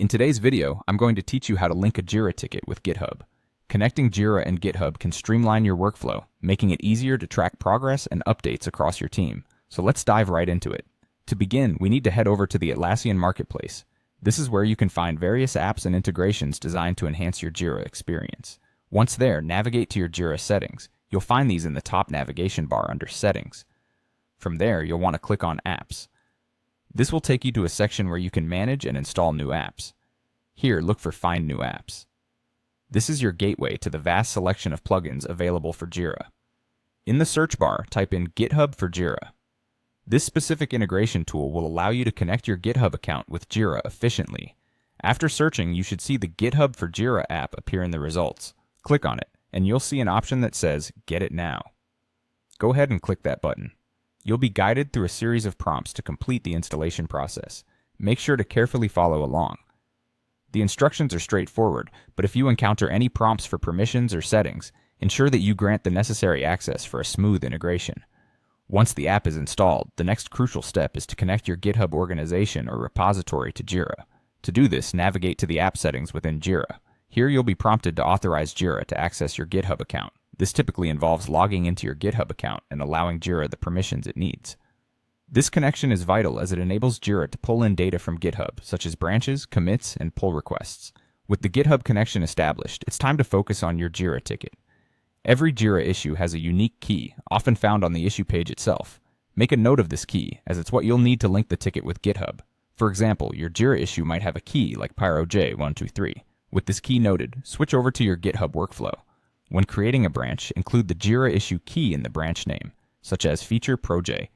In today's video, I'm going to teach you how to link a Jira ticket with GitHub. Connecting Jira and GitHub can streamline your workflow, making it easier to track progress and updates across your team. So let's dive right into it. To begin, we need to head over to the Atlassian Marketplace. This is where you can find various apps and integrations designed to enhance your Jira experience. Once there, navigate to your Jira settings. You'll find these in the top navigation bar under Settings. From there, you'll want to click on Apps. This will take you to a section where you can manage and install new apps. Here, look for Find New Apps. This is your gateway to the vast selection of plugins available for Jira. In the search bar, type in GitHub for Jira. This specific integration tool will allow you to connect your GitHub account with Jira efficiently. After searching, you should see the GitHub for Jira app appear in the results. Click on it, and you'll see an option that says Get It Now. Go ahead and click that button. You'll be guided through a series of prompts to complete the installation process. Make sure to carefully follow along. The instructions are straightforward, but if you encounter any prompts for permissions or settings, ensure that you grant the necessary access for a smooth integration. Once the app is installed, the next crucial step is to connect your GitHub organization or repository to Jira. To do this, navigate to the app settings within Jira. Here you'll be prompted to authorize Jira to access your GitHub account. This typically involves logging into your GitHub account and allowing Jira the permissions it needs. This connection is vital as it enables Jira to pull in data from GitHub, such as branches, commits, and pull requests. With the GitHub connection established, it's time to focus on your Jira ticket. Every Jira issue has a unique key, often found on the issue page itself. Make a note of this key, as it's what you'll need to link the ticket with GitHub. For example, your Jira issue might have a key like PyroJ123. With this key noted, switch over to your GitHub workflow. When creating a branch, include the Jira issue key in the branch name, such as feature proj123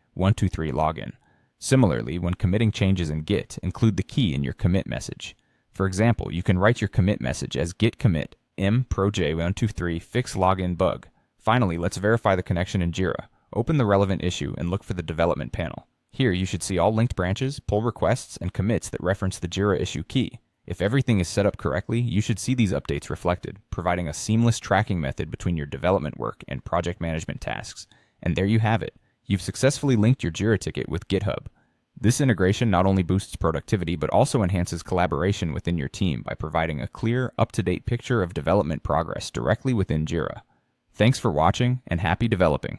login. Similarly, when committing changes in Git, include the key in your commit message. For example, you can write your commit message as git commit mproj123 fix login bug. Finally, let's verify the connection in Jira. Open the relevant issue and look for the development panel. Here you should see all linked branches, pull requests, and commits that reference the Jira issue key. If everything is set up correctly, you should see these updates reflected, providing a seamless tracking method between your development work and project management tasks. And there you have it. You've successfully linked your Jira ticket with GitHub. This integration not only boosts productivity but also enhances collaboration within your team by providing a clear, up-to-date picture of development progress directly within Jira. Thanks for watching and happy developing.